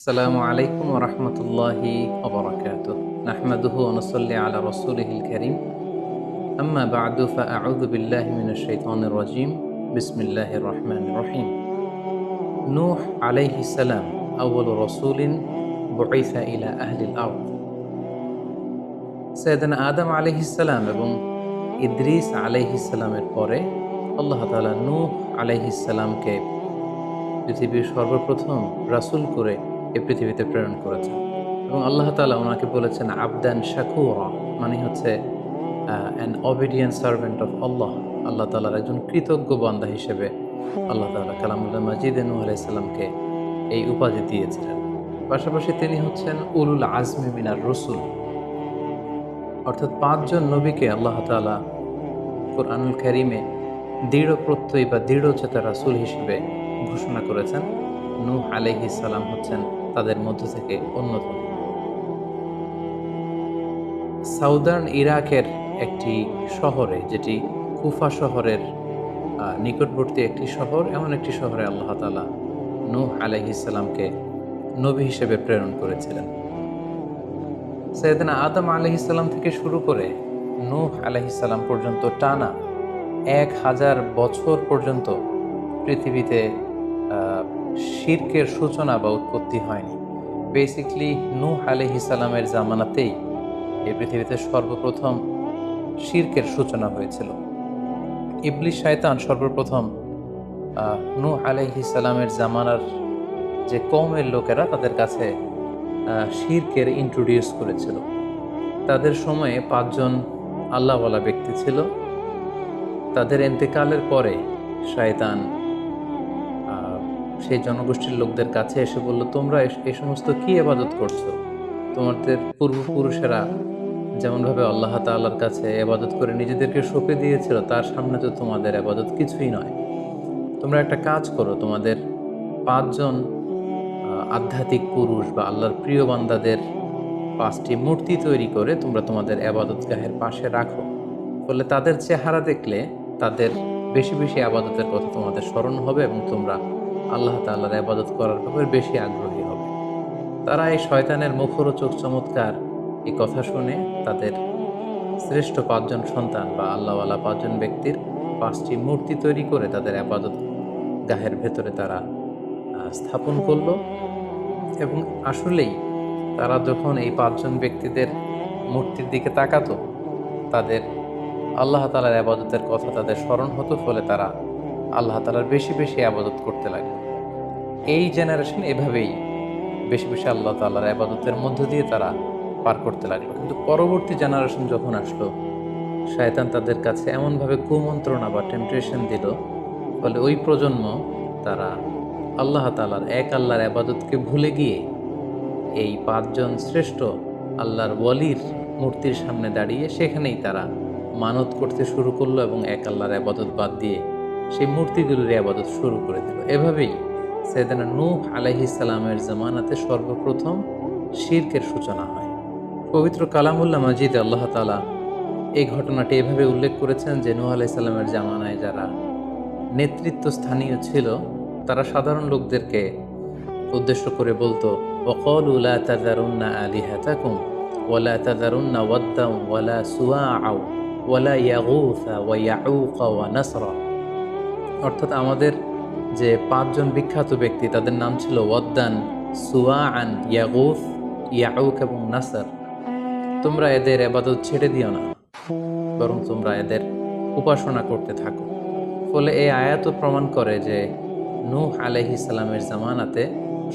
আসসালামু আলাইকুম ওয়া রাহমাতুল্লাহি ওয়া বারাকাতুহু। নাহমাদুহু ওয়া নুসাল্লি আলা রাসূলিহিল কারীম। আম্মা বা'দু ফাআউযু বিল্লাহি মিনাশ শাইতানির রাজীম। বিসমিল্লাহির রাহমানির রহিম। নূহ আলাইহিস সালাম আউয়ালু রাসূলিন বুইসা ইলা আহলিল আরদ। সাইয়েদনা আদম আলাইহিস সালাম এবং ইদ্রিস আলাইহিস সালামের পরে আল্লাহ তাআলা নূহ আলাইহিস সালামকে পৃথিবীর সর্বপ্রথম রাসূল করে এই পৃথিবীতে প্রেরণ করেছেন এবং আল্লাহ তাআলা ওনাকে বলেছেন আবদান শাকুরা, মানে হচ্ছে অ্যান অবিডিয়েন্ট সার্ভেন্ট অফ আল্লাহ। আল্লাহ তাআলার একজন কৃতজ্ঞ বান্দা হিসেবে আল্লাহ তাআলা কালামুল্লাহ মাজিদে নূহ আলাইহিস সালামকে এই উপাধি দিয়েছিলেন। পাশাপাশি তিনি হচ্ছেন উলুল আজমি মিনার রসুল, অর্থাৎ ৫ জন নবীকে আল্লাহ তাআলা কুরআনুল কারীমে দৃঢ় প্রত্যয়ী বা দৃঢ়চেতা রাসূল হিসেবে ঘোষণা করেছেন। নূহ আলাইহিস সালাম হচ্ছেন তাদের মধ্য থেকে অন্যতম। সাউদার্ন ইরাকের একটি শহরে, যেটি কুফা শহরের নিকটবর্তী একটি শহর, এমন একটি শহরে আল্লাহ তাআলা নূহ আলাইহিস সালামকে নবী হিসেবে প্রেরণ করেছিলেন। সাইয়েদনা আদম আলাইহিস সালাম থেকে শুরু করে নূহ আলাইহিস সালাম পর্যন্ত টানা ১,০০০ বছর পর্যন্ত পৃথিবীতে শিরকের সূচনা বা উৎপত্তি হয়নি। বেসিকলি নূহ আলাইহিস সালামের জামানাতেই এই পৃথিবীতে সর্বপ্রথম শিরকের সূচনা হয়েছিল। ইবলিস শয়তান সর্বপ্রথম নূহ আলাইহিস সালামের জামানার যে কওমের লোকেরা, তাদের কাছে শিরকের ইন্ট্রোডিউস করেছিল। তাদের সময়ে ৫ জন আল্লাহওয়ালা ব্যক্তি ছিল। তাদের ইন্তেকালের পরে শয়তান সেই জনগোষ্ঠীর লোকদের কাছে এসে বলল, তোমরা এই সমস্ত কি ইবাদত করছো? তোমাদের পূর্বপুরুষেরা যেমনভাবে আল্লাহ তাআলার কাছে ইবাদত করে নিজেদেরকে সঁপে দিয়েছিল, তার সামনে তো তোমাদের ইবাদত কিছুই নয়। তোমরা একটা কাজ করো, তোমাদের ৫ জন আধ্যাত্মিক পুরুষ বা আল্লাহর প্রিয় বান্দাদের ৫টি মূর্তি তৈরি করে তোমরা তোমাদের ইবাদতগাহের পাশে রাখো। ফলে তাদের চেহারা দেখলে তাদের বেশি বেশি ইবাদতের কথা তোমাদের স্মরণ হবে এবং তোমরা আল্লাহ তাআলার ইবাদত করার ব্যাপারে বেশি আগ্রহী হবে। তারা এই শয়তানের মুখরোচক চমৎকার এই কথা শুনে তাদের শ্রেষ্ঠ ৫ জন সন্তান বা আল্লাহওয়ালা ৫ জন ব্যক্তির ৫টি মূর্তি তৈরি করে তাদের ইবাদত গাহের ভেতরে তারা স্থাপন করলো। এবং আসলেই তারা যখন এই ৫ জন ব্যক্তিদের মূর্তির দিকে তাকাতো, তাদের আল্লাহ তাআলার ইবাদতের কথা তাদের স্মরণ হতো, ফলে তারা আল্লাহ তাআলার বেশি বেশি ইবাদত করতে লাগলো। এই জেনারেশন এভাবেই বেশি বেশি আল্লাহ তাআলার ইবাদতের মধ্য দিয়ে তারা পার করতে লাগলো। কিন্তু পরবর্তী জেনারেশন যখন আসলো, শয়তান তাদের কাছে এমনভাবে কুমন্ত্রণা বা টেম্পটেশন দিল, ফলে ওই প্রজন্ম তারা আল্লাহ তাআলার এক আল্লাহর ইবাদতকে ভুলে গিয়ে এই ৫ জন শ্রেষ্ঠ আল্লাহর ওয়ালির মূর্তির সামনে দাঁড়িয়ে সেখানেই তারা মানত করতে শুরু করলো এবং এক আল্লাহর ইবাদত বাদ দিয়ে সেই মূর্তিগুলোর ইবাদত শুরু করে দিল। এভাবেই সাইয়েদনা নূহ আলাইহিস সালামের জামানাতে সর্বপ্রথম শিরকের সূচনা হয়। পবিত্র কালামুল্লাহ মাজিদে আল্লাহ তাআলা এই ঘটনাটি এভাবে উল্লেখ করেছেন যে নূহ আলাইহিস সালামের জামানায় যারা নেতৃত্ব স্থানীয় ছিল, তারা সাধারণ লোকদেরকে উদ্দেশ্য করে বলতো, ওয়াকালু লা তাযারুন্না আলিহাতাকুম ওয়ালা তাযারুন্না ওয়াদ্দান ওয়ালা সুওয়াআ ওয়ালা ইয়াগুসা ওয়া ইয়াউকা ওয়া নাসরা। অর্থাৎ আমাদের যে ৫ জন বিখ্যাত ব্যক্তি, তাদের নাম ছিল ওয়াদ্দান, সুওয়াআন, ইয়াগুস, ইয়াউক এবং নাসর। তোমরা এদের ইবাদত ছেড়ে দিও না, বরং তোমরা এদের উপাসনা করতে থাকো। ফলে এই আয়াতও প্রমাণ করে যে নূহ আলাইহিস সালামের জামানাতে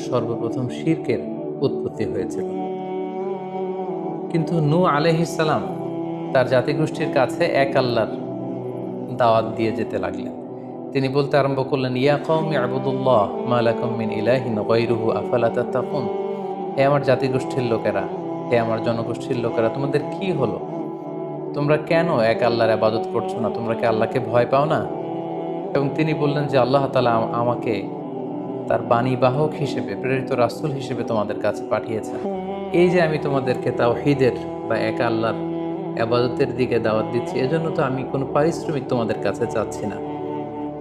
সর্বপ্রথম শিরকের উৎপত্তি হয়েছিল। কিন্তু নূহ আলাইহিস সালাম তার জাতিগোষ্ঠীর কাছে এক আল্লাহর দাওয়াত দিয়ে যেতে লাগলেন। তিনি বলতে আরম্ভ করলেন, ইয়া কওমি ইবুদুল্লাহ মা লাকুম মিন ইলাহিন গায়রুহু আফালা তাত্তাকুন। হে আমার জাতিগোষ্ঠীর লোকেরা, হে আমার জনগোষ্ঠীর লোকেরা, তোমাদের কি হলো? তোমরা কেন এক আল্লাহর ইবাদত করছো না? তোমরা কি আল্লাহকে ভয় পাও না? এবং তিনি বললেন যে আল্লাহ তাআলা আমাকে তার বাণীবাহক হিসেবে, প্রেরিত রাসূল হিসেবে তোমাদের কাছে পাঠিয়েছেন। এই যে আমি তোমাদেরকে তাওহীদের বা এক আল্লাহর ইবাদতের দিকে দাওয়াত দিচ্ছি, এজন্য তো আমি কোনো পারিশ্রমিক তোমাদের কাছে চাচ্ছি না,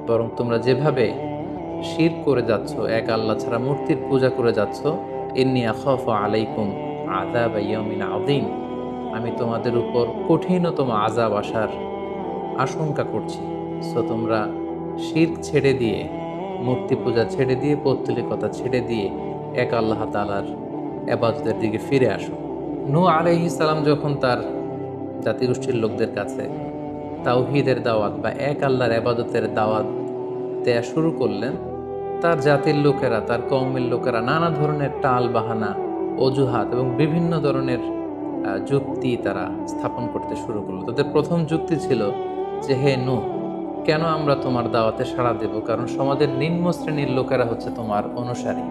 বরং তোমরা যেভাবে শিরক করে যাচ্ছ, এক আল্লাহ ছাড়া মূর্তির পূজা করে যাচ্ছ, ইন্নী আখাফু আলাইকুম আযাব ইয়াউমিন আযীম, আমি তোমাদের উপর কঠিনতম আযাব আসার আশঙ্কা করছি। সো তোমরা শিরক ছেড়ে দিয়ে, মূর্তি পূজা ছেড়ে দিয়ে, পৌত্তলিকতা ছেড়ে দিয়ে এক আল্লাহ তাআলার ইবাদতের দিকে ফিরে আসো। নূহ আলাইহিস সালাম যখন তার জাতিগোষ্ঠীর লোকদের কাছে তাওহীদের দাওয়াত বা এক আল্লাহর ইবাদতের দাওয়াত দেয়া শুরু করলেন, তার জাতির লোকেরা, তার কওমের লোকেরা নানা ধরনের টাল বাহানা, অজুহাত এবং বিভিন্ন ধরনের যুক্তি তারা স্থাপন করতে শুরু করলো। তাদের প্রথম যুক্তি ছিল যে, হে নূহ, কেন আমরা তোমার দাওয়াতে সাড়া দেব? কারণ সমাজের নিম্ন শ্রেণীর লোকেরা হচ্ছে তোমার অনুসারী।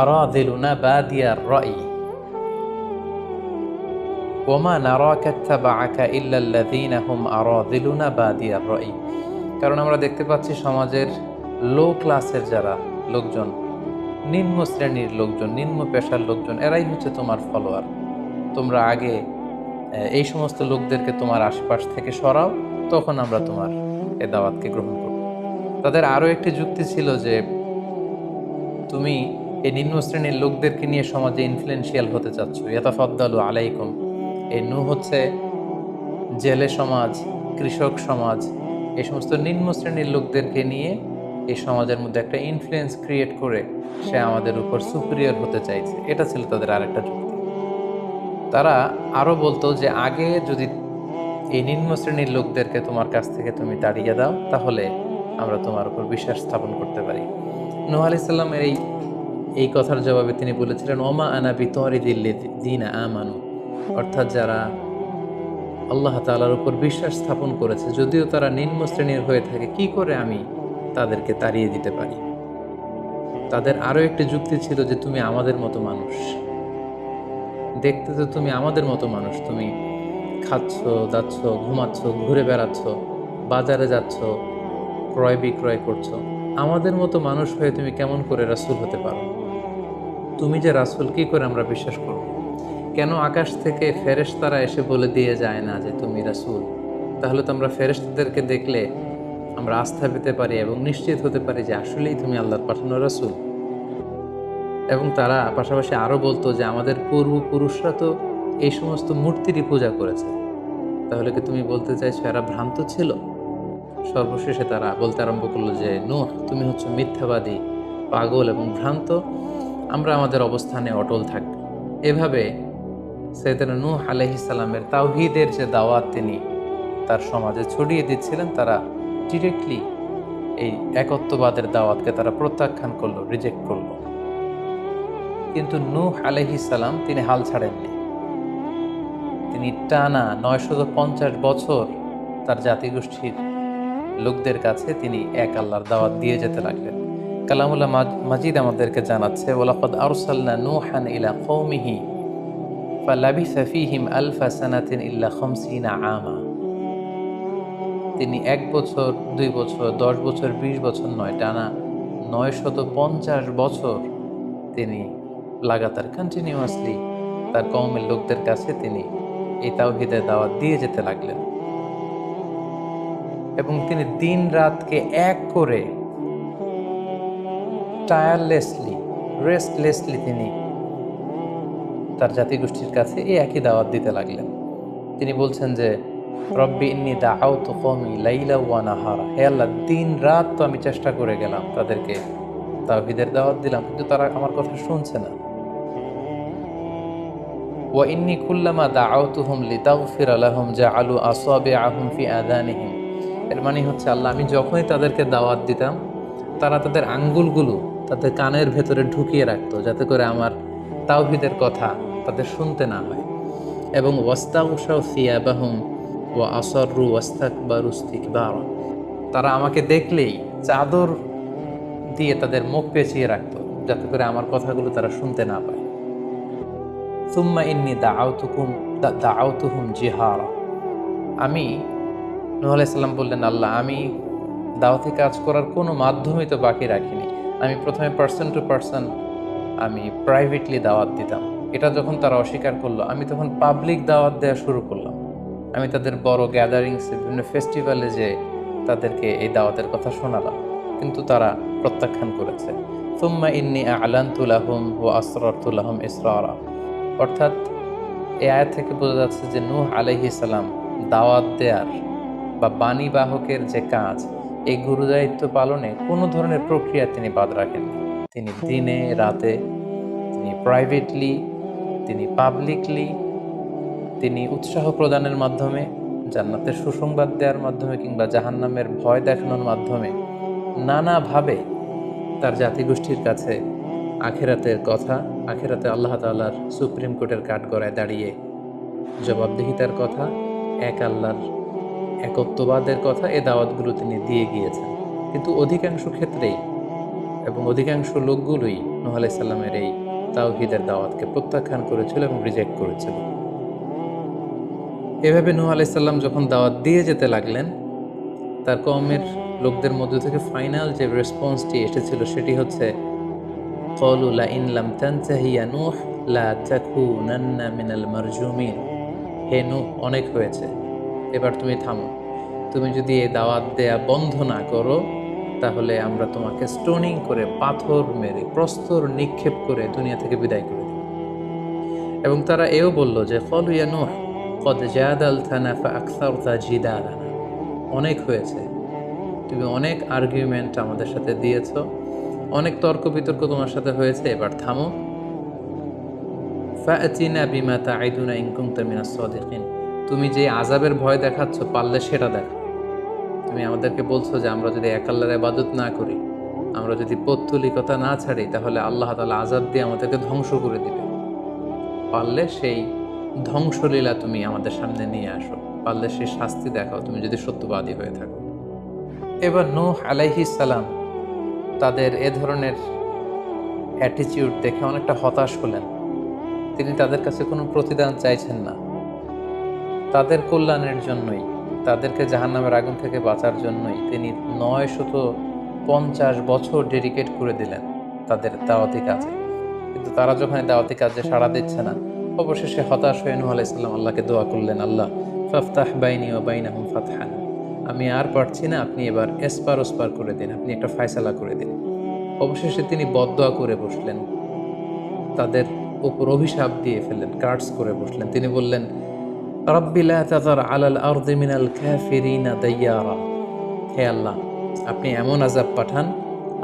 আরাদিলুনা বাদিয়ার রাই ওমা নারাকা ইত্তাবাআকা ইল্লাল্লাযীনা হুম আরাদিলুনা বাদিয়ার রাই। কারণ আমরা দেখতে পাচ্ছি সমাজের লো ক্লাসের যারা লোকজন, নিম্ন শ্রেণীর লোকজন, নিম্ন পেশার লোকজন, এরাই হচ্ছে তোমার ফলোয়ার। তোমরা আগে এই সমস্ত লোকদেরকে তোমার আশপাশ থেকে সরাও, তখন আমরা তোমার এ দাওয়াতকে গ্রহণ করব। তাদের আরও একটি যুক্তি ছিল যে, তুমি এই নিম্ন শ্রেণীর লোকদেরকে নিয়ে সমাজে ইনফ্লুয়েন্সিয়াল হতে চাচ্ছ। ইয়াতাফাদ্দালু আলাইকুম, এই নূহ হচ্ছে জেলে সমাজ, কৃষক সমাজ, এই সমস্ত নিম্ন শ্রেণীর লোকদেরকে নিয়ে এই সমাজের মধ্যে একটা ইনফ্লুয়েন্স ক্রিয়েট করে সে আমাদের উপর সুপিরিয়র হতে চাইছে। এটা ছিল তাদের আরেকটা যুক্তি। তারা আরও বলতো যে, আগে যদি এই নিম্ন শ্রেণীর লোকদেরকে তোমার কাছ থেকে তুমি তাড়িয়ে দাও, তাহলে আমরা তোমার উপর বিশ্বাস স্থাপন করতে পারি। নূহ আলাইহিস সালামের এই কথার জবাবে তিনি বলেছিলেন, ওমা আনা বিতারিদিল্লাযীনা আমানু, অর্থাৎ যারা আল্লাহ তাআলার উপর বিশ্বাস স্থাপন করেছে, যদিও তারা নিম্ন শ্রেণীর হয়ে থাকে, কি করে আমি তাদেরকে তাড়িয়ে দিতে পারি? তাদের আরও একটি যুক্তি ছিল যে, তুমি আমাদের মতো মানুষ, দেখতে তো তুমি আমাদের মতো মানুষ, তুমি খাচ্ছ, যাচ্ছ, ঘুমাচ্ছ, ঘুরে বেড়াচ্ছ, বাজারে যাচ্ছ, ক্রয় বিক্রয় করছো, আমাদের মতো মানুষ হয়ে তুমি কেমন করে রাসূল হতে পারো? তুমি যে রাসূল, কি করে আমরা বিশ্বাস করব? কেন আকাশ থেকে ফেরেশতারা এসে বলে দিয়ে যায় না যে তুমি রাসূল? তাহলে তো আমরা ফেরেশতাদেরকে দেখলে আমরা আস্থা পেতে পারি এবং নিশ্চিত হতে পারি যে আসলেই তুমি আল্লাহর পাঠানো রাসূল। এবং তারা পাশাপাশি আরও বলতো যে, আমাদের পূর্বপুরুষরা তো এই সমস্ত মূর্তিরই পূজা করেছে, তাহলে কি তুমি বলতে চাইছো এরা ভ্রান্ত ছিল? সর্বশেষে তারা বলতে আরম্ভ করলো যে, নূহ, তুমি হচ্ছে মিথ্যাবাদী, পাগল এবং ভ্রান্ত, আমরা আমাদের অবস্থানে অটল থাকব। এভাবে সাইয়েদনা নূহ আলাইহিস সালামের তাওহীদের যে দাওয়াত তিনি তার সমাজে ছড়িয়ে দিচ্ছিলেন, তারা ডিরেক্টলি এই একত্ববাদের দাওয়াতকে তারা প্রত্যাখ্যান করলো, রিজেক্ট করলো। কিন্তু নূহ আলাইহিস সালাম তিনি হাল ছাড়েননি। তিনি টানা 950 বছর তার জাতিগোষ্ঠীর লোকদের কাছে তিনি এক আল্লাহর দাওয়াত দিয়ে যেতে লাগলেন। কালামুল্লাহ মাজিদ আমাদেরকে জানাচ্ছে, ওয়ালাকাদ আরসালনা নূহান ইলা কওমিহি ফালাবিসা ফীহিম আলফা সানাতিন ইল্লা 50 আমা। তিনি 1 বছর, 2 বছর, 10 বছর, 20 বছর নয়, টানা 950 বছর তিনি লাগাতার কন্টিনিউয়াসলি তার কওমের লোকদের কাছে তিনি এই তাওহীদের দাওয়াত দিয়ে যেতে লাগলেন। এবং তিনি দিন রাতকে এক করে টায়ারলেসলি, রেস্টলেসলি তিনি তার জাতিগোষ্ঠীর কাছে এই একই দাওয়াত দিতে লাগলেন। তিনি বলছেন যে, রব্বি ইন্নী দাআউতু কওমি লাইলা ওয়া নাহারা, হে আল্লাহ, দিন রাত তো আমি চেষ্টা করে গেলাম, তাদেরকে তাওহীদের দাওয়াত দিলাম, কিন্তু তারা আমার কথা শুনছে না। ওয়া ইন্নী কুল্লামা দাআউতুহুম লিতাগফিরা লাহুম জাআলু আসাবিআহুম ফি আযানিহিম, এর মানে হচ্ছে, আল্লাহ, আমি যখনই তাদেরকে দাওয়াত দিতাম, তারা তাদের আঙ্গুলগুলো তাদের কানের ভেতরে ঢুকিয়ে রাখতো, যাতে করে আমার তাওহীদের কথা তাদের শুনতে না হয়। এবং ওয়াস্তাগশাউ সিয়াবাহুম ওয়া আসররু ওয়াস্তাকবারু ইস্তিকবারা, তারা আমাকে দেখলেই চাদর দিয়ে তাদের মুখ পেঁচিয়ে রাখতো, যাতে করে আমার কথাগুলো তারা শুনতে না পায়। সুম্মা ইন্নী দাআউতুহুম জিহারা, আমি, নূহ আলাইহিস সালাম বললেন, আল্লাহ, আমি দাওয়াতি কাজ করার কোনো মাধ্যমই তো বাকি রাখিনি। আমি প্রথমে পার্সন টু পার্সন আমি প্রাইভেটলি দাওয়াত দিতাম। এটা যখন তারা অস্বীকার করলো, আমি তখন পাবলিক দাওয়াত দেওয়া শুরু করলাম। আমি তাদের বড় গ্যাদারিংসে, বিভিন্ন ফেস্টিভ্যালে যে তাদেরকে এই দাওয়াতের কথা শোনালাম, কিন্তু তারা প্রত্যাখ্যান করেছে। সুম্মা ইন্নী আ'লানতু লাহুম ওয়া আসরারতু লাহুম ইসরারা। অর্থাৎ এই আয়াত থেকে বোঝা যাচ্ছে যে নূহ আলাইহিস সালাম দাওয়াত দেয়ার বা বাণী বাহকের যে কাজ, এই গুরুদায়িত্ব পালনে কোনো ধরনের প্রক্রিয়া তিনি বাদ রাখেননি। তিনি দিনে রাতে, তিনি প্রাইভেটলি, তিনি পাবলিকলি, তিনি উৎসাহ প্রদানের মাধ্যমে, জান্নাতের সুসংবাদ দেওয়ার মাধ্যমে কিংবা জাহান্নামের ভয় দেখানোর মাধ্যমে নানাভাবে তার জাতিগোষ্ঠীর কাছে আখেরাতের কথা, আখেরাতে আল্লাহ তাআলার সুপ্রিম কোর্টের কাঠগড়ায় দাঁড়িয়ে জবাবদিহিতার কথা, এক আল্লাহর একত্ববাদের কথা, এ দাওয়াতগুলো তিনি দিয়ে গিয়েছেন। কিন্তু অধিকাংশ ক্ষেত্রেই এবং অধিকাংশ লোকগুলোই নূহ আলাইহিস সালামের এই তাওহীদের দাওয়াতকে প্রত্যাখ্যান করেছিল এবং রিজেক্ট করেছিল। এভাবে নূহ আলাইহিস সালাম যখন দাওয়াত দিয়ে যেতে লাগলেন, তার কওমের লোকদের মধ্য থেকে ফাইনাল যে রেসপন্সটি এসেছিল সেটি হচ্ছে ক্বালু লাইন লাম তানতাহি ইয়া নূহ লা তাকুনান্না মিনাল মারজুমিন। হে নূহ, অনেক হয়েছে, এবার তুমি থামো। তুমি যদি এই দাওয়াত দেয়া বন্ধ না করো তাহলে আমরা তোমাকে স্টোনিং করে, পাথর মেরে, প্রস্তর নিক্ষেপ করে দুনিয়া থেকে বিদায় করে দেব। এবং তারা এও বলল যে ক্বালু ইয়া নূহ ক্বাদ জাদালতানা ফাআকসারতা জিদালানা। অনেক হয়েছে, তুমি অনেক আর্গুমেন্ট আমাদের সাথে দিয়েছ, অনেক তর্ক বিতর্ক তোমার সাথে হয়েছে, এবার থামো। ফাআতিনা বিমা তাঈদুনা ইন কুনতা মিনাস সাদিকিন। তুমি যে আযাবের ভয় দেখাচ্ছ, পারলে সেটা দেখো। তুমি আমাদেরকে বলছো যে আমরা যদি এক আল্লাহর ইবাদত না করি, আমরা যদি পৌত্তলিকতা না ছাড়ি, তাহলে আল্লাহ তাআলা আযাব দিয়ে আমাদেরকে ধ্বংস করে দিবে। পারলে সেই ধ্বংসলীলা তুমি আমাদের সামনে নিয়ে আসো, পারলে সেই শাস্তি দেখাও, তুমি যদি সত্যবাদী হয়ে থাকো। এবার নূহ আলাইহিস সালাম তাদের এ ধরনের অ্যাটিটিউড দেখে অনেকটা হতাশ হলেন। তিনি তাদের কাছে কোনো প্রতিদান চাইছেন না, তাদের কল্যাণের জন্যই, তাদেরকে জাহান্নামের আগুন থেকে বাঁচার জন্যই তিনি 950 বছর ডেডিকেট করে দিলেন তাদের দাওয়াতি কাজে। কিন্তু তারা যখন দাওয়াতি কাজে সাড়া দিচ্ছে না, অবশেষে হতাশ হয়ে নূহ আলাইহিস সালাম আল্লাহকে দোয়া করলেন, আল্লাহ ফাফতাহ বাইনি ওয়া বাইনাহুম ফাতহান। আমি আর পারছি না, আপনি এবার এসপার ওসপার করে দিন, আপনি একটা ফায়সালা করে দিন। অবশেষে তিনি বদদোয়া করে বসলেন, তাদের উপর অভিশাপ দিয়ে ফেললেন, কার্ডস করে বসলেন। তিনি বললেন, রাব্বি লা তাযার আলাল আরদি মিনাল কাফিরিনা দাইয়ারা। হে আল্লাহ, আপনি এমন আযাব পাঠান,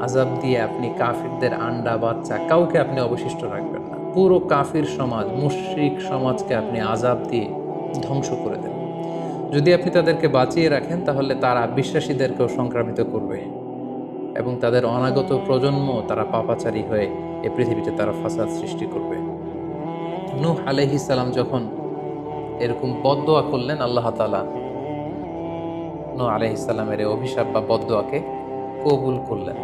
আযাব দিয়ে আপনি কাফিরদের আন্ডা বাচ্চা কাউকে আপনি অবশিষ্ট রাখবেন না। পুরো কাফির সমাজ, মুশরিক সমাজকে আপনি আযাব দিয়ে ধ্বংস করে দেন। যদি আপনি তাদেরকে বাঁচিয়ে রাখেন তাহলে তারা বিশ্বাসীদেরকেও সংক্রামিত করবে এবং তাদের অনাগত প্রজন্ম তারা পাপাচারী হয়ে এই পৃথিবীতে তারা ফাসাদ সৃষ্টি করবে। নূহ আলাইহিস সালাম যখন এরকম বদদোয়া করলেন, আল্লাহ তাআলা নূহ আলাইহিস সালামের এই অভিশাপ বা বদদোয়াকে কবুল করলেন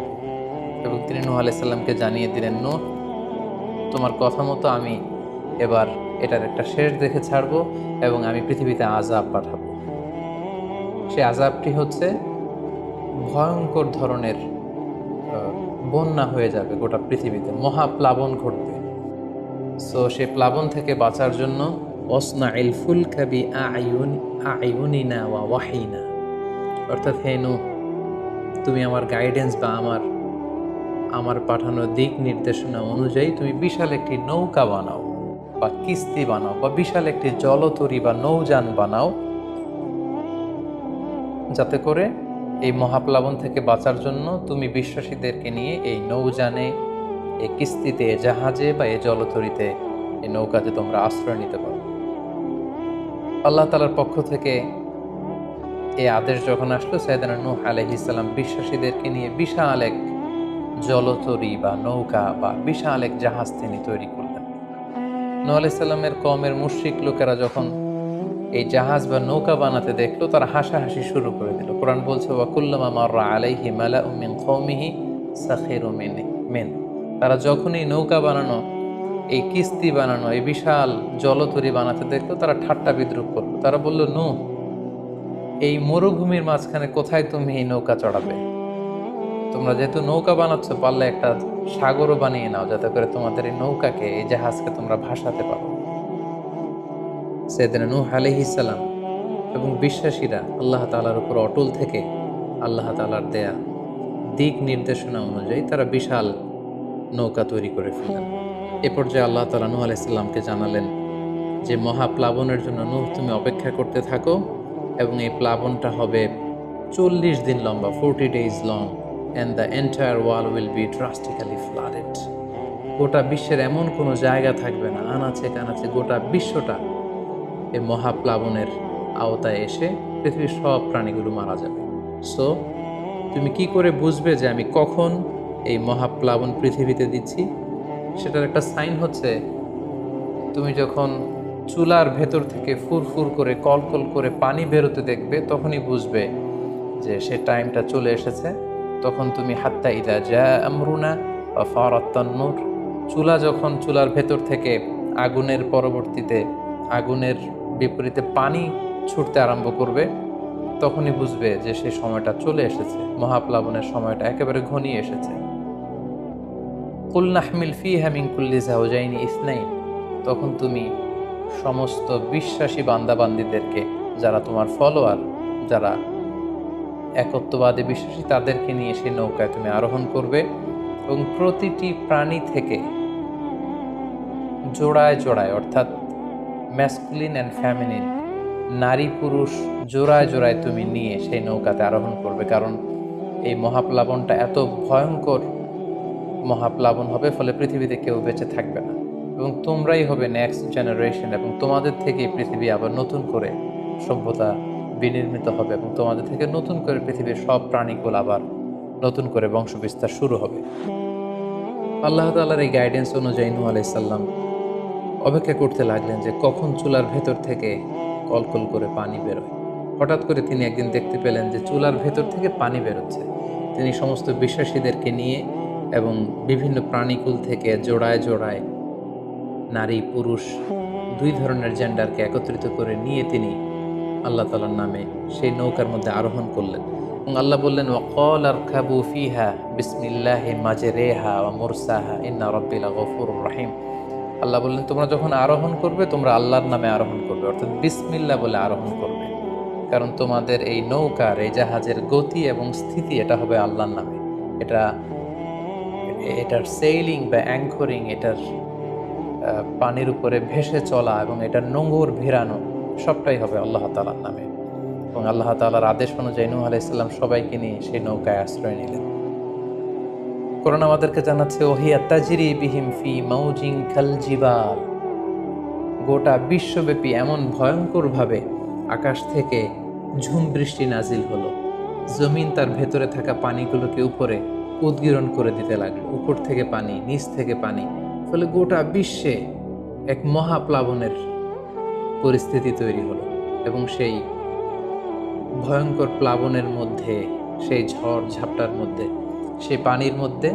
এবং তিনি নূহ আলাইহিস সালামকে জানিয়ে দিলেন, নূহ, তোমার কথা মতো আমি এবার এটার একটা শেষ দেখে ছাড়বো এবং আমি পৃথিবীতে আযাব পাঠাবো। সেই আযাবটি হচ্ছে ভয়ঙ্কর ধরনের বন্যা হয়ে যাবে গোটা পৃথিবীতে, মহাপ্লাবন ঘটবে। সো সেই প্লাবন থেকে বাঁচার জন্য ওয়াসনাইল ফুলকা বিআইউনিনা ওয়া ওয়াহিনা, অর্থাৎ হে নূহ, তুমি আমার গাইডেন্স বা আমার পাঠানো দিক নির্দেশনা অনুযায়ী তুমি বিশাল একটি নৌকা বানাও বা কিস্তি বানাও বা বিশাল একটি জলতরী বা নৌযান বানাও, যাতে করে এই মহাপ্লাবন থেকে বাঁচার জন্য তুমি বিশ্বাসীদেরকে নিয়ে এই নৌযানে, এই কিস্তিতে, জাহাজে বা এই জলতরীতে, এই নৌকাতে তোমরা আশ্রয় নিতে পারো। আল্লাহ তাআলার পক্ষ থেকে এই আদেশ যখন আসলো, সাইয়েদনা নূহ আলাইহিস সালাম বিশ্বাসীদেরকে নিয়ে বিশাল এক জলতরী বা নৌকা বা বিশাল এক জাহাজ তিনি তৈরি করলেন। নূহ আলাইহিস সালামের কওমের মুশরিক লোকেরা যখন এই জাহাজ বা নৌকা বানাতে দেখলো, তারা হাসাহাসি শুরু করে দিল। কোরআন বলছে, ওয়া কুল্লামা মাররা আলাইহি মালাউম মিন কওমিহি সাখিরু মিন। তারা যখন এই নৌকা বানানো, এই কিস্তি বানানো, এই বিশাল জলতরী বানাতে দেখলো, তারা ঠাট্টা বিদ্রুপ করলো। তারা বলল, নূহ, এই মরুভূমির মাঝখানে কোথায় তুমি এই নৌকা চড়াবে? তোমরা যেহেতু নৌকা বানাচ্ছ, পারলে একটা সাগরও বানিয়ে নাও, যাতে করে তোমাদের এই নৌকাকে, এই জাহাজকে তোমরা ভাসাতে পারো। সাইয়েদনা নূহ আলাইহিস সালাম এবং বিশ্বাসীরা আল্লাহ তাআলার উপর অটল থেকে আল্লাহ তাআলার দেয়া দিক নির্দেশনা অনুযায়ী তারা বিশাল নৌকা তৈরি করে ফেললেন। এ পর্যায়ে আল্লাহ তাআলা নূহ আলাইহিস সালামকে জানালেন যে মহাপ্লাবনের জন্য নূহ তুমি অপেক্ষা করতে থাকো, এবং এই প্লাবনটা হবে 40 দিন লম্বা, 40 days long, and the entire world will be drastically flooded. গোটা বিশ্বের এমন কোনো জায়গা থাকবে না, আনাচে কানাচে গোটা বিশ্বটা এই মহাপ্লাবনের আওতায় এসে পৃথিবীর সব প্রাণীগুলো মারা যাবে। সো তুমি কি করে বুঝবে যে আমি কখন এই মহাপ্লাবন পৃথিবীতে দিচ্ছি? সেটার একটা সাইন হচ্ছে, তুমি যখন চুলার ভেতর থেকে ফুরফুর করে কলকল করে পানি বেরোতে দেখবে, তখনই বুঝবে যে সে টাইমটা চলে এসেছে। তখন তুমি হাত্তা ইদা জা আমরুনা বা ফারাত তান্নুর, চুলার ভেতর থেকে আগুনের পরবর্তীতে আগুনের বিপরীতে পানি ছুটতে আরম্ভ করবে, তখনই বুঝবে যে সেই সময়টা চলে এসেছে, মহাপ্লাবনের সময়টা একেবারে ঘনিয়ে এসেছে। কুল নাহমিল ফিহা মিন কুল্লি যাওজাইনি ইসনাইন, তখন তুমি সমস্ত বিশ্বাসী বান্দাবান্দিদেরকে, যারা তোমার ফলোয়ার, যারা একত্ববাদী বিশ্বাসী, তাদেরকে নিয়ে সেই নৌকায় তুমি আরোহণ করবে, এবং প্রতিটি প্রাণী থেকে জোড়ায় জোড়ায়, অর্থাৎ ম্যাসকুলিন অ্যান্ড ফ্যামিনিন, নারী পুরুষ জোড়ায় জোড়ায় তুমি নিয়ে সেই নৌকাতে আরোহণ করবে। কারণ এই মহাপ্লাবনটা এত ভয়ঙ্কর মহাপ্লাবন হবে, ফলে পৃথিবীতে কেউ বেঁচে থাকবে না, এবং তোমরাই হবে নেক্সট জেনারেশন, এবং তোমাদের থেকেই পৃথিবী আবার নতুন করে সভ্যতা বিনির্মিত হবে, এবং তোমাদের থেকে নতুন করে পৃথিবীর সব প্রাণীকুল আবার নতুন করে বংশবিস্তার শুরু হবে। আল্লাহ তাআলার এই গাইডেন্স অনুযায়ী নূহ আলাইহিস সালাম অপেক্ষা করতে লাগলেন যে কখন চুলার ভেতর থেকে কলকল করে পানি বেরোয়। হঠাৎ করে তিনি একদিন দেখতে পেলেন যে চুলার ভেতর থেকে পানি বেরোচ্ছে। তিনি সমস্ত বিশ্বাসীদেরকে নিয়ে এবং বিভিন্ন প্রাণীকুল থেকে জোড়ায় জোড়ায় নারী পুরুষ দুই ধরনের জেন্ডারকে একত্রিত করে নিয়ে তিনি আল্লাহ তাআলার নামে সেই নৌকার মধ্যে আরোহণ করলেন। এবং আল্লাহ বললেন, ওয়াকাল আরকাবু ফিহা বিসমিল্লাহি মাজরেহা ওয়া মুরসাহা ইন্না রাব্বি লাগফুরুর রহিম। আল্লাহ বললেন, তোমরা যখন আরোহণ করবে, তোমরা আল্লাহর নামে আরোহণ করবে, অর্থাৎ বিসমিল্লাহ বলে আরোহণ করবে, কারণ তোমাদের এই নৌকার, এই জাহাজের গতি এবং স্থিতি এটা হবে আল্লাহর নামে। এটার সেইলিং বা অ্যাঙ্করিং, এটার পানির উপরে ভেসে চলা এবং এটার নোঙর ভেরানো, সবটাই হবে আল্লাহ তাআলার নামে। এবং আল্লাহ তাআলার আদেশ অনুযায়ী নূহ আলাইহিস সালাম সবাইকে নিয়ে সেই নৌকায় আশ্রয় নিলেন। কোরআন আমাদেরকে জানাচ্ছে, ওহিয়া তাজরি বিহিম ফি মাউজিন কাল জিবাল, গোটা বিশ্বব্যাপী এমন ভয়ঙ্করভাবে আকাশ থেকে ঝুম বৃষ্টি নাজিল হলো, জমিন তার ভেতরে থাকা পানিগুলোকে উপরে উদ্গীরণ করে দিতে লাগলো, উপর থেকে পানি, নিচ থেকে পানি, ফলে গোটা বিশ্বে এক মহাপ্লাবনের পরিস্থিতি তৈরি হলো। এবং সেই ভয়ঙ্কর প্লাবনের মধ্যে, সেই ঝড় ঝাপটার মধ্যে, সেই পানির মধ্যে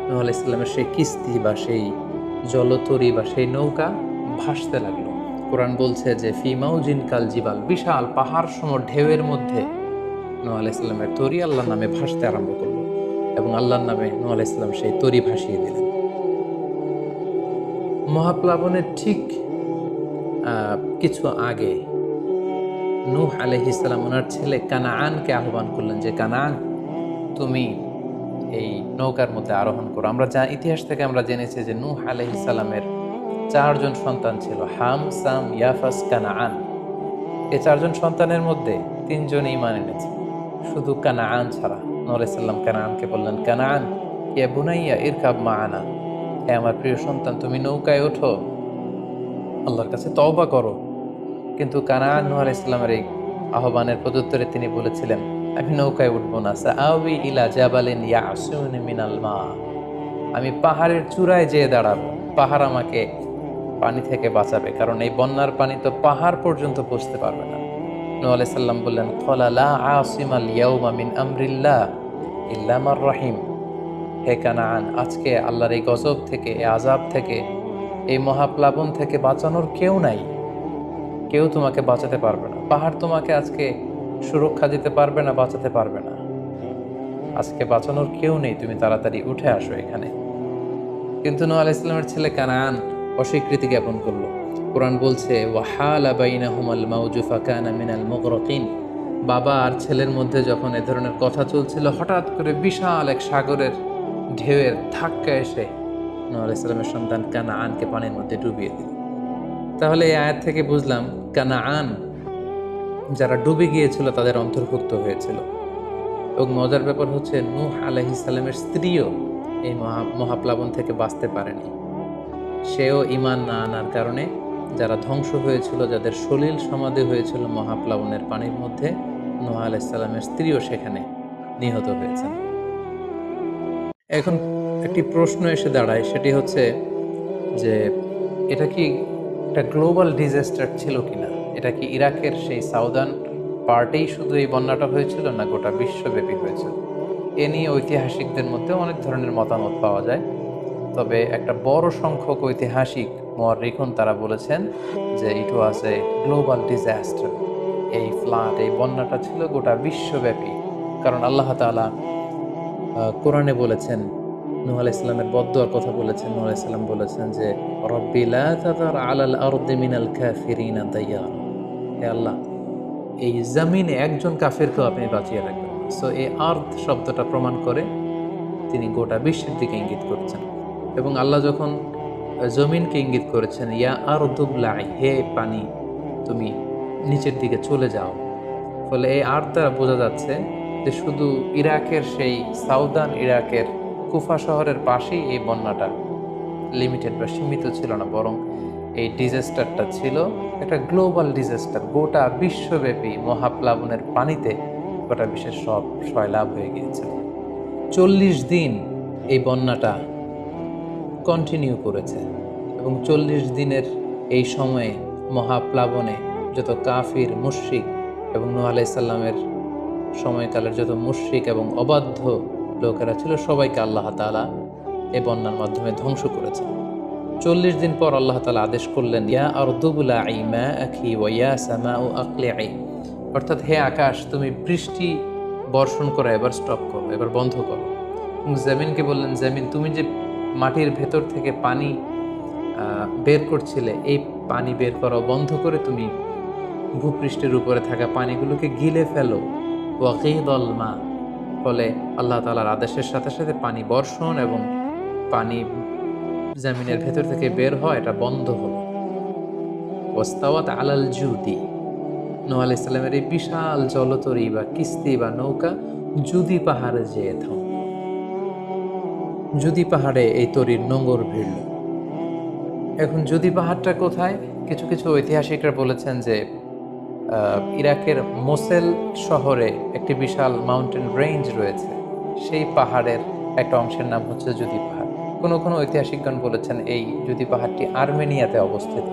নূহ আলাইহিস সালামের সেই কিস্তি বা সেই জলতরী বা সেই নৌকা ভাসতে লাগলো। কোরআন বলছে যে ফি মাউজিন কাল জিবাল, বিশাল পাহাড় সম ঢেউয়ের মধ্যে নূহ আলাইহিস সালামের তরী আল্লাহর নামে ভাসতে আরম্ভ করলো, এবং আল্লাহর নামে নূহ আলাইহিস সালাম সেই তরী ভাসিয়ে দিলেন। মহাপ্লাবনের ঠিক কিছু আগে নূহ আলাইহিস সালাম ওনার ছেলে কানাআনকে আহ্বান করলেন যে, কানাআন, তুমি এই নৌকার মধ্যে আরোহণ করো। আমরা ইতিহাস থেকে আমরা জেনেছি যে নূহ আলাইহিস সালামের 4 জন সন্তান ছিল, হাম, সাম, ইয়াফাস, কানাআন। এই 4 জন সন্তানের মধ্যে 3 জন ঈমান এনেছে, শুধু কানাআন ছাড়া। নূহ আলাইহিস সালাম কানাআনকে বললেন, কানাআন ইয়া বুনাইয়া ইরকাব মাআনা, হে আমার প্রিয় সন্তান, তুমি নৌকায় ওঠো, আল্লাহর কাছে তওবা করো। কিন্তু কানাআন নূহ আলাইহিস সালামের এই আহ্বানের প্রত্যুত্তরে তিনি বলেছিলেন, আমি নৌকায় উঠবো না, সাআবি ইলা জাবালিন ইয়াসুনি মিনাল মা, আমি পাহাড়ের চূড়ায় যেয়ে দাঁড়াবো, পাহাড় আমাকে পানি থেকে বাঁচাবে, কারণ এই বন্যার পানি তো পাহাড় পর্যন্ত পৌঁছতে পারবে না। নূহ আলাইহিস সালাম বললেন, ক্বালা লা আসিমাল ইয়াউমা মিন আমরিল্লাহ ইল্লা মার রাহিম, হে কানাআন, আজকে আল্লাহর এই গজব থেকে, এই আযাব থেকে, এই মহাপ্লাবন থেকে বাঁচানোর কেউ নাই, কেউ তোমাকে বাঁচাতে পারবে না। পাহাড় তোমাকে আজকে সুরক্ষা দিতে পারবে না, বাঁচাতে পারবে না। আজকে বাঁচানোর কেউ নেই, তুমি তাড়াতাড়ি উঠে আসো এখানে। কিন্তু নূহ আলাইহিস সালামের ছেলে কানাআন অস্বীকৃতি জ্ঞাপন করলো। কোরআন বলছে, ওয়াহালা বাইনাহুমাল মাউজু ফাকানা মিনাল মুগরাকিন, বাবা আর ছেলের মধ্যে যখন এ ধরনের কথা চলছিল, হঠাৎ করে বিশাল এক সাগরের ঢেউয়ের ধাক্কা এসে নূহ আলাইহিস সালামের সন্তান কানাআনকে পানির মধ্যে ডুবিয়ে দিল। তাহলে এই আয়াত থেকে বুঝলাম কানাআন যারা ডুবে গিয়েছিল তাদের অন্তর্ভুক্ত হয়েছিল। এবং মজার ব্যাপার হচ্ছে নূহ আলাইহিস সালামের স্ত্রীও এই মহাপ্লাবন থেকে বাঁচতে পারেনি। সেও ঈমান না আনার কারণে যারা ধ্বংস হয়েছিল, যাদের সলিল সমাধি হয়েছিল মহাপ্লাবনের পানির মধ্যে, নূহ আলাইহিস সালামের স্ত্রীও সেখানে নিহত হয়েছেন। এখন একটি প্রশ্ন এসে দাঁড়ায়, সেটি হচ্ছে যে এটা কি একটা গ্লোবাল ডিজাস্টার ছিল কিনা? এটা কি ইরাকের সেই সাউদার্ন পার্টেই শুধু এই বন্যাটা হয়েছিল, না গোটা বিশ্বব্যাপী হয়েছিল? এ নিয়ে ঐতিহাসিকদের মধ্যে অনেক ধরনের মতামত পাওয়া যায়। তবে একটা বড় সংখ্যক ঐতিহাসিক মুআররিখুন তারা বলেছেন যে ইট ওয়াজ এ গ্লোবাল ডিজাস্টার। এই ফ্লাড, এই বন্যাটা ছিল গোটা বিশ্বব্যাপী। কারণ আল্লাহ তাআলা কোরআনে বলেছেন, নূহ আলাইহিস সালামের বদদুয়ার কথা বলেছেন। নূহ আলাইহিস সালাম বলেছেন যে রব্বি লা তাযার আলাল আরদি মিনাল কাফিরিনা দাইয়ার, হে আল্লাহ, এই জমিনে একজন কাফেরকেও আপনি বাঁচিয়ে রাখবেন। সো এই আর্থ শব্দটা প্রমাণ করে তিনি গোটা বিশ্বের দিকে ইঙ্গিত করছেন। এবং আল্লাহ যখন জমিনকে ইঙ্গিত করেছেন, ইয়া আরদু ব্লাই, হে পানি তুমি নিচের দিকে চলে যাও, ফলে এই আর্থ দ্বারা বোঝা যাচ্ছে যে শুধু ইরাকের সেই সাউদার্ন ইরাকের কুফা শহরের পাশেই এই বন্যাটা লিমিটেড বা সীমিত ছিল না, বরং এই ডিজাস্টারটা ছিল একটা গ্লোবাল ডিজাস্টার। গোটা বিশ্বব্যাপী মহাপ্লাবনের পানিতে গোটা বিশ্বের সব সয়লাভ হয়ে গিয়েছিল। 40 দিন এই বন্যাটা কন্টিনিউ করেছে এবং 40 দিনের এই সময়ে মহাপ্লাবনে যত কাফির, মুশরিক এবং নূহ আলাইহিস সালামের সময়কালের যত মুশরিক এবং অবাধ্য লোকেরা ছিল, সবাইকে আল্লাহ তাআলা এই বন্যার মাধ্যমে ধ্বংস করেছেন। 40 দিন পর আল্লাহ তাআলা আদেশ করলেন, ইয়া আরদু বুলাঈ মাআকি ওয়া ইয়া সামাউ আকলিঈ, অর্থাৎ হে আকাশ তুমি বৃষ্টি বর্ষণ করা এবার স্টপ করো, এবার বন্ধ করো। এবং জমিনকে বললেন, জমিন তুমি যে মাটির ভেতর থেকে পানি বের করছিলে, এই পানি বের করা বন্ধ করে তুমি ভূপৃষ্ঠের উপরে থাকা পানিগুলোকে গিলে ফেলো। ওয়াকিদল মা, ফলে আল্লাহ তাআলার আদেশের সাথে সাথে পানি বর্ষণ এবং পানি জমিনের ভেতর থেকে বের হয় এটা বন্ধ হলো। ওয়াস্তাওয়াত আলাল জুদি, নূহ আলাইহিস সালামের এই বিশাল জলতরী বা কিস্তি বা নৌকা জুদি পাহাড়ে যেয়ে থাম। জুদি পাহাড়ে এই তরীর নোঙর ভিড়ল। এখন জুদি পাহাড়টা কোথায়? কিছু কিছু ঐতিহাসিকরা বলেছেন যে ইরাকের মোসেল শহরে একটি বিশাল মাউন্টেন রেঞ্জ রয়েছে, সেই পাহাড়ের একটা অংশের নাম হচ্ছে জুদি পাহাড়। কোনো কোনো ঐতিহাসিকগণ বলেছেন এই জুদি পাহাড়টি আর্মেনিয়াতে অবস্থিত।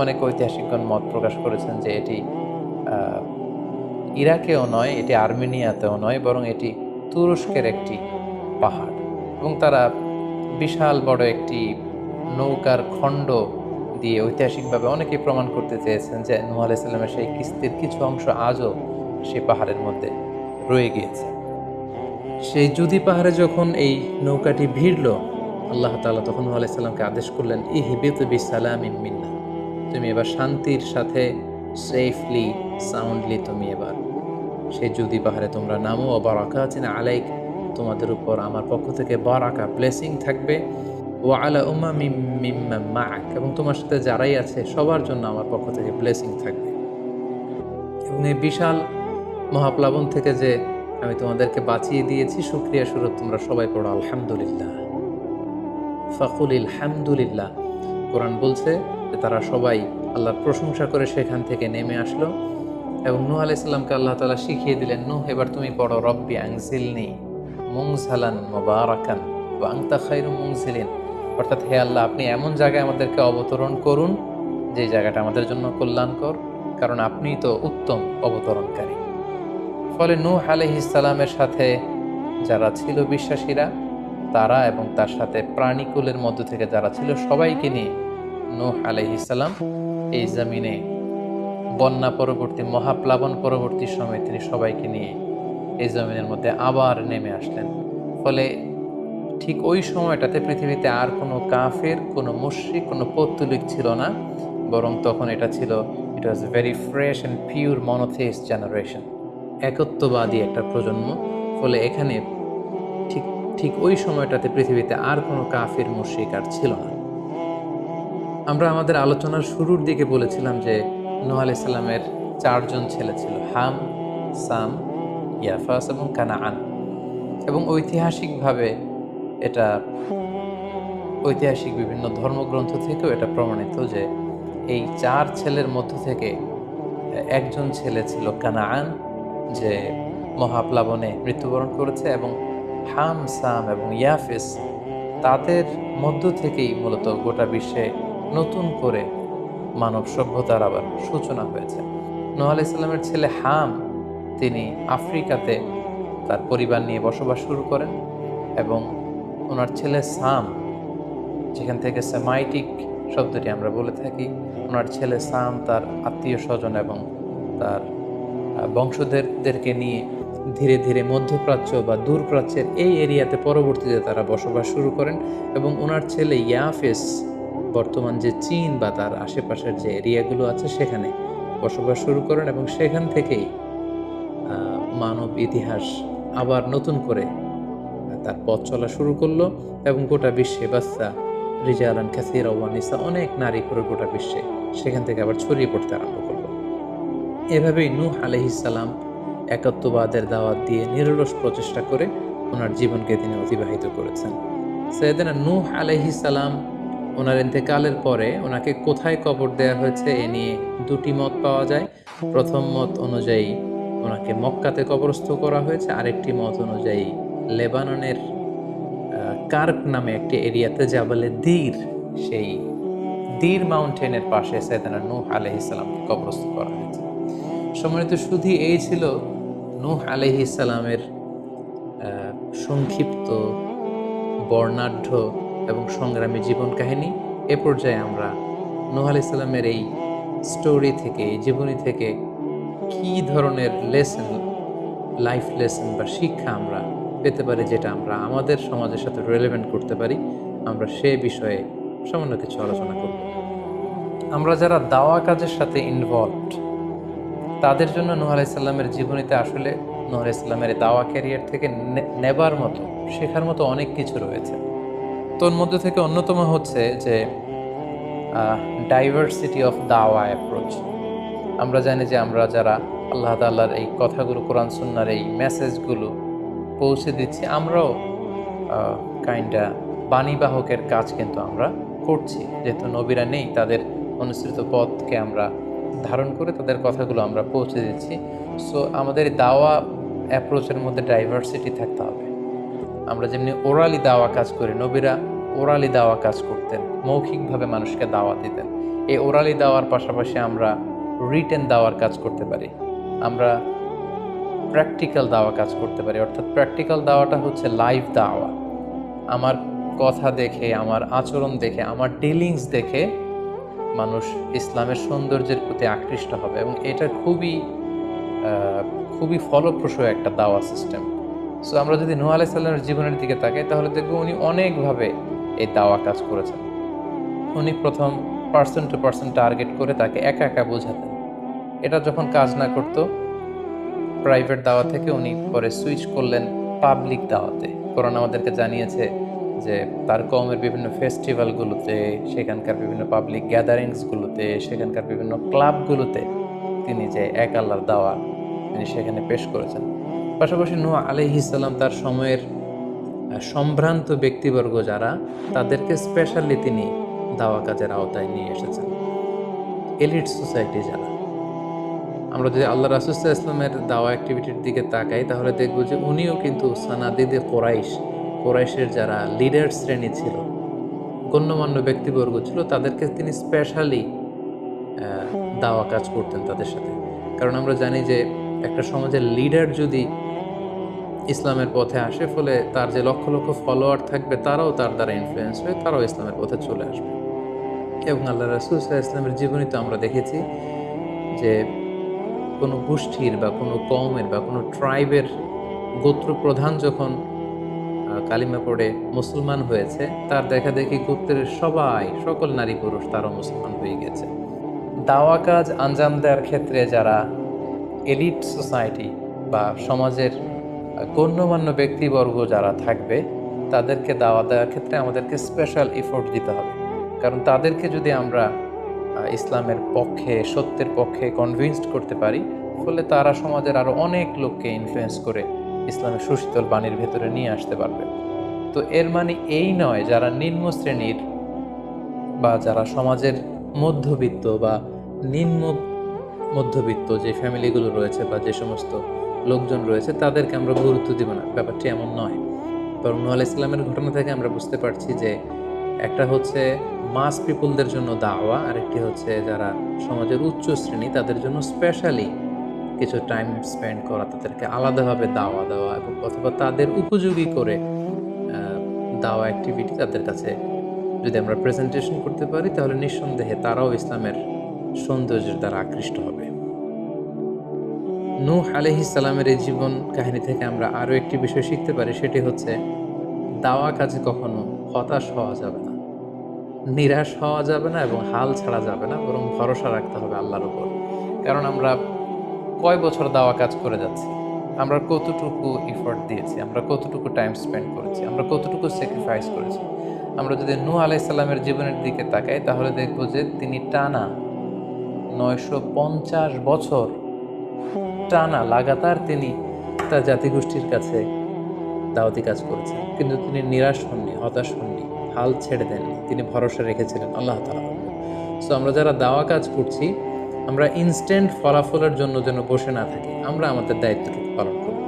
অনেক ঐতিহাসিকগণ মত প্রকাশ করেছেন যে এটি ইরাকেও নয়, এটি আর্মেনিয়াতেও নয়, বরং এটি তুরস্কের একটি পাহাড়। এবং তারা বিশাল বড় একটি নৌকার খণ্ড দিয়ে ঐতিহাসিকভাবে অনেকেই প্রমাণ করতে চেয়েছেন যে নূহ আলাইহিস সালামের সেই কিস্তির কিছু অংশ আজও সেই পাহাড়ের মধ্যে রয়ে গিয়েছে। সেই জুদি পাহাড়ে যখন এই নৌকাটি ভিড়ল, আল্লাহ তাআলা তখন নূহ আলাইহিস সালামকে আদেশ করলেন, ইহবিত বিসালামিন মিন্না, তুমি এবার শান্তির সাথে সেফলি সাউন্ডলি তুমি এবার সেই জুদি পাহাড়ে তোমরা নামো। ও বারাকাতিন আলাইক, তোমাদের উপর আমার পক্ষ থেকে বারাকা ব্লেসিং থাকবে। ও আলা উমামিম মিম্মান মাআক, এবং তোমার সাথে যারাই আছে সবার জন্য আমার পক্ষ থেকে ব্লেসিং থাকবে। এবং এই বিশাল মহাপ্লাবন থেকে যে আমি তোমাদেরকে বাঁচিয়ে দিয়েছি, শুকরিয়া স্বরূপ তোমরা সবাই পড়ো আলহামদুলিল্লাহ। ফাকুলিল হামদুলিল্লাহ। কোরআন বলছে যে তারা সবাই আল্লাহর প্রশংসা করে সেখান থেকে নেমে আসলো এবং নূহ আলাইহিস সালামকে আল্লাহ তাআলা শিখিয়ে দিলেন, নূহ এবার তুমি পড়ো রব্বি আনজিলনি মুনজালান মুবারাকান ওয়া আনতা খায়রুল মুনজিলিন, অর্থাৎ হে আল্লাহ আপনি এমন জায়গায় আমাদেরকে অবতরণ করুন যে জায়গাটা আমাদের জন্য কল্যাণকর, কারণ আপনিই তো উত্তম অবতরণকারী। ফলে নূহ আলাইহিস সালামের সাথে যারা ছিল বিশ্বাসীরা, তারা এবং তার সাথে প্রাণীকুলের মধ্য থেকে যারা ছিল সবাইকে নিয়ে নূহ আলাইহিস সালাম এই জমিনে বন্যা পরবর্তী, মহাপ্লাবন পরবর্তী সময়ে তিনি সবাইকে নিয়ে এই জমিনের মধ্যে আবার নেমে আসলেন। ফলে ঠিক ওই সময়টাতে পৃথিবীতে আর কোনো কাফের, কোনো মুশরিক, কোনো পৌত্তলিক ছিল না, বরং তখন এটা ছিল, it was very fresh and pure monotheist generation, একত্ববাদী একটা প্রজন্ম। ফলে এখানে ঠিক ঠিক ওই সময়টাতে পৃথিবীতে আর কোনো কাফির মুশরিক আর ছিল না। আমরা আমাদের আলোচনার শুরুর দিকে বলেছিলাম যে নূহ আলাইহিস সালামের 4 জন ছেলে ছিল, হাম, সাম, ইয়াফাস এবং কানাআন। এবং ঐতিহাসিকভাবে এটা ঐতিহাসিক বিভিন্ন ধর্মগ্রন্থ থেকেও এটা প্রমাণিত যে এই 4 ছেলের মধ্য থেকে একজন ছেলে ছিল কানাআন, যে মহাপ্লাবনে মৃত্যুবরণ করেছে, এবং হাম, সাম এবং ইয়াফেস, তাদের মধ্য থেকেই মূলত গোটা বিশ্বে নতুন করে মানব সভ্যতার আবার সূচনা হয়েছে। নূহ আলাইহিস সালামের ছেলে হাম, তিনি আফ্রিকাতে তার পরিবার নিয়ে বসবাস শুরু করেন, এবং ওনার ছেলে সাম, যেখান থেকে সেমাইটিক শব্দটি আমরা বলে থাকি, ওনার ছেলে সাম তার আত্মীয় স্বজন এবং তার বংশধরদেরকে নিয়ে ধীরে ধীরে মধ্যপ্রাচ্য বা দূরপ্রাচ্যের এই এরিয়াতে পরবর্তীতে তারা বসবাস শুরু করেন। এবং ওনার ছেলে ইয়াফেস বর্তমান যে চীন বা তার আশেপাশের যে এরিয়াগুলো আছে সেখানে বসবাস শুরু করেন, এবং সেখান থেকেই মানব ইতিহাস আবার নতুন করে তার পথ চলা শুরু করলো, এবং গোটা বিশ্বে বাচ্চা রিজালান কাসীরা ওয়া নিসা, অনেক নারী করে গোটা বিশ্বে সেখান থেকে আবার ছড়িয়ে পড়তে আরম্ভ করলো। এভাবেই নূহ আলাইহিস সালাম একাত্মবাদের দাওয়াত দিয়ে নিরলস প্রচেষ্টা করে ওনার জীবনকে তিনি অতিবাহিত করেছেন। সাইয়েদনা নূহ আলাইহিস সালাম ওনার ইন্তেকালের পরে ওনাকে কোথায় কবর দেওয়া হয়েছে এ নিয়ে দুটি মত পাওয়া যায়। প্রথম মত অনুযায়ী ওনাকে মক্কাতে কবরস্থ করা হয়েছে, আরেকটি মত অনুযায়ী লেবাননের কার্ক নামে একটি এরিয়াতে জাবালে দীর, সেই দীর মাউন্টেনের পাশে সাইয়েদনা নূহ আলাইহিস সালামকে কবরস্থ করা হয়েছে। সম্মানিত শুধু এই ছিল নূহ আলাইহিস সালামের সংক্ষিপ্ত, বর্ণাঢ্য এবং সংগ্রামী জীবন কাহিনী। এ পর্যায়ে আমরা নূহ আলাইহিস সালামের এই স্টোরি থেকে, এই জীবনী থেকে কি ধরনের লেসন, লাইফ লেসন বা শিক্ষা আমরা পেতে পারি, যেটা আমরা আমাদের সমাজের সাথে রিলেভেন্ট করতে পারি, আমরা সে বিষয়ে সামান্য কিছু আলোচনা করব। আমরা যারা দাওয়া কাজের সাথে ইনভলভড, তাদের জন্য নূহ আলাইহিস সালামের জীবনীতে আসলে নূহ আলাইহিস সালামের দাওয়া ক্যারিয়ার থেকে নেবার মতো, শেখার মতো অনেক কিছু রয়েছে। তোর মধ্যে থেকে অন্যতম হচ্ছে যে ডাইভার্সিটি অফ দাওয়া অ্যাপ্রোচ। আমরা জানি যে আমরা যারা আল্লাহ তাআলার এই কথাগুলো, কোরআন সুন্নাহর এই মেসেজগুলো পৌঁছে দিচ্ছি, আমরাও কাইন্ডা বাণীবাহকের কাজ কিন্তু আমরা করছি। যেহেতু নবীরা নেই, তাদের অনুসৃত পথকে আমরা ধারণ করে তাদের কথাগুলো আমরা পৌঁছে দিচ্ছি। সো আমাদের দাওয়া অ্যাপ্রোচের মধ্যে ডাইভার্সিটি থাকতে হবে। আমরা যেমনি ওরালি দাওয়া কাজ করি, নবীরা ওরালি দাওয়া কাজ করতেন, মৌখিকভাবে মানুষকে দাওয়া দিতেন। এই ওরালি দাওয়ার পাশাপাশি আমরা রিটেন দাওয়ার কাজ করতে পারি, আমরা প্র্যাকটিক্যাল দাওয়া কাজ করতে পারি। অর্থাৎ প্র্যাকটিক্যাল দাওয়াটা হচ্ছে লাইভ দাওয়া। আমার কথা দেখে, আমার আচরণ দেখে, আমার ডিলিংস দেখে মানুষ ইসলামের সৌন্দর্যের প্রতি আকৃষ্ট হবে, এবং এটা খুবই ফলপ্রসূ একটা দাওয়া সিস্টেম। সো আমরা যদি নূহ আলাইহিস সালামের জীবনের দিকে তাকাই, তাহলে দেখব উনি অনেকভাবে এই দাওয়া কাজ করেছেন। উনি প্রথম পার্সন টু পার্সন টার্গেট করে তাকে একা একা বোঝাতেন। এটা যখন কাজ না করতো, প্রাইভেট দাওয়া থেকে উনি পরে সুইচ করলেন পাবলিক দাওয়াতে। কোরআন আমাদেরকে জানিয়েছে যে তার কওমের বিভিন্ন ফেস্টিভ্যালগুলোতে, সেখানকার বিভিন্ন পাবলিক গ্যাদারিংসগুলোতে, সেখানকার বিভিন্ন ক্লাবগুলোতে তিনি যে এক আল্লাহর দাওয়া তিনি সেখানে পেশ করেছেন। পাশাপাশি নূহ আলাইহিস সালাম তার সময়ের সম্ভ্রান্ত ব্যক্তিবর্গ যারা, তাদেরকে স্পেশালি তিনি দাওয়া কাজের আওতায় নিয়ে এসেছেন। এলিট সোসাইটি যারা, আমরা যদি আল্লাহ রাসূল সাল্লাল্লাহু আলাইহি ওয়াসাল্লামের দাওয়া অ্যাক্টিভিটির দিকে তাকাই, তাহলে দেখব যে উনিও কিন্তু সানাদিদে কোরাইশের যারা লিডার শ্রেণী ছিল, গণ্যমান্য ব্যক্তিবর্গ ছিল, তাদেরকে তিনি স্পেশালি দাওয়া কাজ করতেন তাদের সাথে। কারণ আমরা জানি যে একটা সমাজের লিডার যদি ইসলামের পথে আসে, ফলে তার যে লক্ষ লক্ষ ফলোয়ার থাকবে, তারাও তার দ্বারা ইনফ্লুয়েন্স হয়ে তারাও ইসলামের পথে চলে আসবে। এবং আল্লাহ রাসূল সাল্লাল্লাহু আলাইহি ওয়াসাল্লামের জীবনীতে আমরা দেখেছি যে কোনো গোষ্ঠীর বা কোনো কওমের বা কোনো ট্রাইবের গোত্র প্রধান যখন কালিমা পড়ে মুসলমান হয়েছে, তার দেখা দেখি গোত্রের সকল নারী পুরুষ তারও মুসলমান হয়ে গেছে। দাওয়া কাজ আঞ্জাম দেওয়ার ক্ষেত্রে যারা এলিট সোসাইটি বা সমাজের গণ্যমান্য ব্যক্তিবর্গ যারা থাকবে, তাদেরকে দাওয়া দেওয়ার ক্ষেত্রে আমাদেরকে স্পেশাল এফোর্ট দিতে হবে। কারণ তাদেরকে যদি আমরা ইসলামের পক্ষে, সত্যের পক্ষে কনভিন্সড করতে পারি, ফলে তারা সমাজের আরও অনেক লোককে ইনফ্লুয়েন্স করে ইসলামের সুশীতল বাণীর ভেতরে নিয়ে আসতে পারবে। তো এর মানে এই নয় যারা নিম্ন শ্রেণীর বা যারা সমাজের মধ্যবিত্ত বা নিম্ন মধ্যবিত্ত যে ফ্যামিলিগুলো রয়েছে বা যে সমস্ত লোকজন রয়েছে তাদেরকে আমরা গুরুত্ব দিব না, ব্যাপারটি এমন নয়। বরং নূহ আলাইহিস সালামের ঘটনা থেকে আমরা বুঝতে পারছি যে একটা হচ্ছে মাস পিপুলদের জন্য দাওয়া, আর একটি হচ্ছে যারা সমাজের উচ্চ শ্রেণী তাদের জন্য স্পেশালি কিছু টাইম স্পেন্ড করা, তাদেরকে আলাদাভাবে দাওয়া দেওয়া এবং অথবা তাদের উপযোগী করে দাওয়া অ্যাক্টিভিটি তাদের কাছে যদি আমরা প্রেজেন্টেশন করতে পারি, তাহলে নিঃসন্দেহে তারাও ইসলামের সৌন্দর্যের দ্বারা আকৃষ্ট হবে। নূহ আলাইহিস সালামের এই জীবন কাহিনী থেকে আমরা আরও একটি বিষয় শিখতে পারি, সেটি হচ্ছে দাওয়া কাজে কখনো হতাশ হওয়া যাবে না, নিরাশ হওয়া যাবে না এবং হাল ছাড়া যাবে না, বরং ভরসা রাখতে হবে আল্লাহর উপর। কারণ আমরা কয় বছর দাওয়া কাজ করে যাচ্ছি, আমরা কতটুকু এফোর্ট দিয়েছি, আমরা কতটুকু টাইম স্পেন্ড করেছি, আমরা কতটুকু স্যাক্রিফাইস করেছি। আমরা যদি নূহ আলাইহিস সালামের জীবনের দিকে তাকাই তাহলে দেখব যে তিনি টানা 950 বছর টানা লাগাতার তিনি তার জাতিগোষ্ঠীর কাছে দাওয়াতি কাজ করেছেন, কিন্তু তিনি নিরাশ হননি, হতাশ হননি, হাল ছেড়ে দেননি, তিনি ভরসা রেখেছিলেন আল্লাহ তাআলার উপর। সো আমরা যারা দাওয়া কাজ করছি, আমরা ইনস্ট্যান্ট ফলাফলের জন্য যেন বসে না থাকি, আমরা আমাদের দায়িত্বটুকু পালন করব।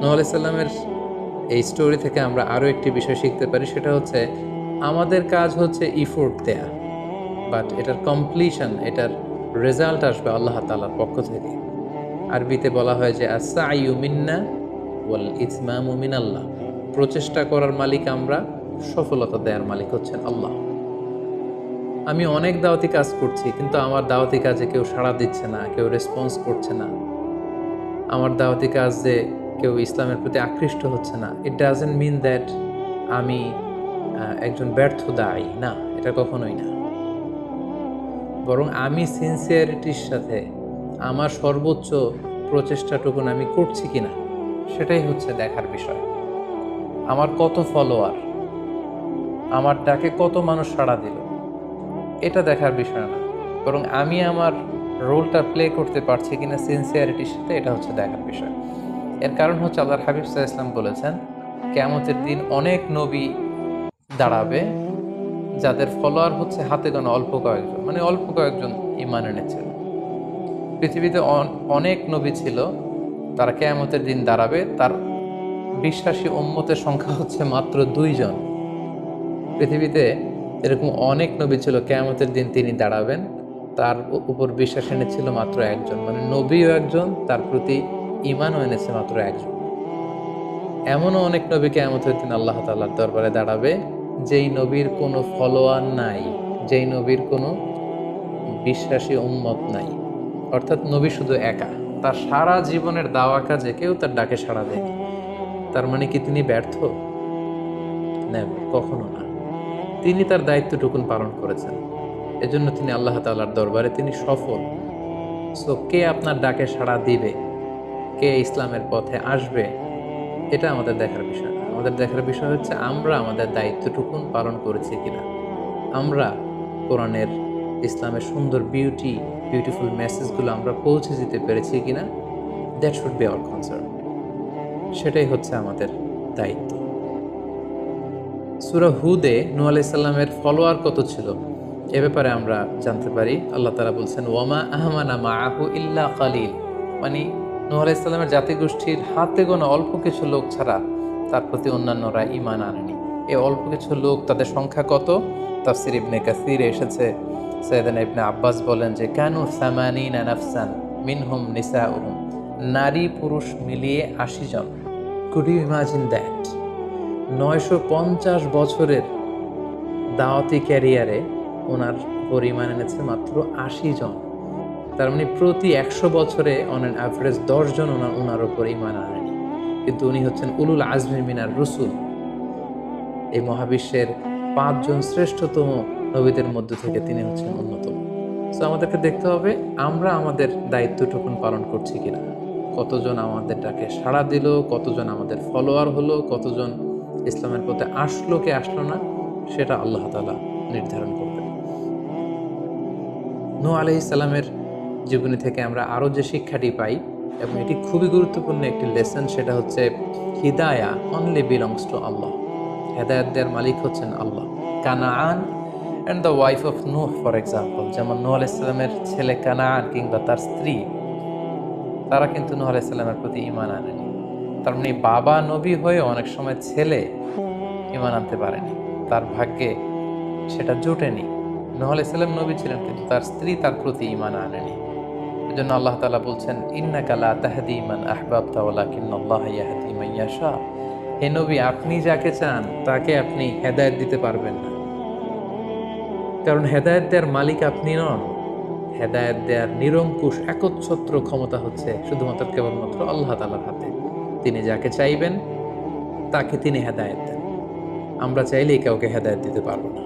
নূহ আলাইহিস সালামের এই স্টোরি থেকে আমরা আরও একটি বিষয় শিখতে পারি, সেটা হচ্ছে আমাদের কাজ হচ্ছে ইফোর্ট দেয়া, বাট এটার কমপ্লিশন, এটার রেজাল্ট আসবে আল্লাহ তাআলার পক্ষ থেকে। আরবিতে বলা হয় যে আস-সাইয়ু মিন্না ওয়াল ইতমামু মিনাল্লাহ, প্রচেষ্টা করার মালিক আমরা, সফলতা দেওয়ার মালিক হচ্ছেন আল্লাহ। আমি অনেক দাওয়াতি কাজ করছি, কিন্তু আমার দাওয়াতি কাজে কেউ সাড়া দিচ্ছে না, কেউ রেসপন্স করছে না, আমার দাওয়াতি কাজে কেউ ইসলামের প্রতি আকৃষ্ট হচ্ছে না, ইট ডাজন্ট মিন দ্যাট আমি একজন ব্যর্থ দায়ী, না, এটা কখনোই না। বরং আমি সিনসিয়ারিটির সাথে আমার সর্বোচ্চ প্রচেষ্টাটুকুন আমি করছি কিনা, সেটাই হচ্ছে দেখার বিষয়। আমার কত ফলোয়ার, আমার ডাকে কত মানুষ সাড়া দিল, এটা দেখার বিষয় না, বরং আমি আমার রোলটা প্লে করতে পারছি কিনা সিনসিয়ারিটির সাথে, এটা হচ্ছে দেখার বিষয়। এর কারণ হচ্ছে আল্লাহর হাবিব সাল্লাল্লাহু আলাইহি ওয়াসাল্লাম বলেছেন, কিয়ামতের দিন অনেক নবী দাঁড়াবে যাদের ফলোয়ার হচ্ছে হাতে গোনা অল্প কয়েকজন, মানে অল্প কয়েকজন ঈমান এনেছিল। পৃথিবীতে অনেক নবী ছিল, তারা কিয়ামতের দিন দাঁড়াবে, তার বিশ্বাসী উম্মতের সংখ্যা হচ্ছে মাত্র 2 জন। পৃথিবীতে এরকম অনেক নবী ছিল, কিয়ামতের দিন তিনি দাঁড়াবেন, তার উপর বিশ্বাস এনেছিল মাত্র 1 জন, মানে নবীও একজন, তার প্রতি ঈমানও এনেছে মাত্র 1 জন। এমনও অনেক নবী কিয়ামতের দিন আল্লাহ তাআলার দরবারে দাঁড়াবে যেই নবীর কোনো ফলোয়ার নাই, যেই নবীর কোনো বিশ্বাসী উম্মত নাই, অর্থাৎ নবী শুধু একা, তার সারা জীবনের দাওয়া কাজে কেউ তার ডাকে সাড়া দেয়নি। তার মানে কি তিনি ব্যর্থ? নেভার, কখনো না। তিনি তার দায়িত্বটুকুন পালন করেছেন, এজন্য তিনি আল্লাহ তাআলার দরবারে তিনি সফল। সো কে আপনার ডাকে সাড়া দিবে, কে ইসলামের পথে আসবে, এটা আমাদের দেখার বিষয় না। আমাদের দেখার বিষয় হচ্ছে আমরা আমাদের দায়িত্বটুকুন পালন করেছি কিনা, আমরা কোরআনের, ইসলামের সুন্দর বিউটিফুল মেসেজগুলো আমরা পৌঁছে দিতে পেরেছি কিনা, that should be hour concern. সেটাই হচ্ছে আমাদের দায়িত্ব। সূরা হুদে নূহ আলাইহিস সালামের ফলোয়ার কত ছিল এ ব্যাপারে আমরা জানতে পারি। আল্লাহ তাআলা বলছেন, ওয়ামা আমানা মাআহু ইল্লা কালিল, মানে নূহ আলাইহিস সালামের জাতিগোষ্ঠীর হাতে গোনা অল্প কিছু লোক ছাড়া তার প্রতি অন্যান্যরা ঈমান আনেনি। এই অল্প কিছু লোক, তাদের সংখ্যা কত? তাফসীর ইবনে কাসিরে এসেছে, সাইয়েদনা ইবনে আব্বাস বলেন যে কানু 80 নাফসান মিনহুম নিসাউহুম, নারী পুরুষ মিলিয়ে 80 জন। Could you imagine that? 950 বছরের দাওয়াতি ক্যারিয়ারে ওনার পরিমাণ এনেছে মাত্র 80 জন। তার মানে প্রতি 100 বছরে অন অ্যান অ্যাভারেজ 10 জন ওনার উপর ঈমান আনেনি, কিন্তু উনি হচ্ছেন উলুল আজমি মিনার রসুল। এই মহাবিশ্বের 5 জন শ্রেষ্ঠতম নবীদের মধ্য থেকে তিনি হচ্ছেন অন্যতম। সো আমাদেরকে দেখতে হবে আমরা আমাদের দায়িত্বটুকুন পালন করছি কিনা, কতজন আমাদের ডাকে সাড়া দিল, কতজন আমাদের ফলোয়ার হলো, কতজন ইসলামের পথে আসলো কি আসলো না সেটা আল্লাহ তাআলা নির্ধারণ করবেন। নূহ আলাইহিস সালামের জীবনী থেকে আমরা আরও যে শিক্ষাটি পাই, এবং এটি খুবই গুরুত্বপূর্ণ একটি লেসন, সেটা হচ্ছে হিদায়া অনলি বিলংস টু আল্লাহ। হেদায়েত দেওয়ার মালিক হচ্ছেন Allah. Canaan and the wife of Nuh for example, যেমন নূহ আলাইহিস সালামের ছেলে কানাআন কিংবা তার স্ত্রী, তারা কিন্তু নূহ আলাইহিস সালামের প্রতি ঈমান আনেনি। তার মানে বাবা নবী হয়ে অনেক সময় ছেলে ঈমান আনতে পারেনি, তার ভাগ্যে সেটা জোটেনি। নূহ আলাইহিস সালাম নবী ছিলেন, কিন্তু তার স্ত্রী তার প্রতি ঈমান আনেনি। এজন্য আল্লাহ তাআলা বলছেন, ইন্নাকা লা তাহদি মান আহবাবতা ওয়ালাকিন্নাল্লাহা ইয়াহদি মান ইয়াশা। হে নবী, আপনি যাকে চান তাকে আপনি হেদায়েত দিতে পারবেন না, কারণ হেদায়েত দেওয়ার মালিক আপনি নন। হেদায়েত দেওয়ার নিরঙ্কুশ একচ্ছত্র ক্ষমতা হচ্ছে শুধুমাত্র কেবলমাত্র আল্লাহ তাআলার হাতে। তিনি যাকে চাইবেন তাকে তিনি হেদায়েত দেন। আমরা চাইলেই কাউকে হেদায়েত দিতে পারবো না।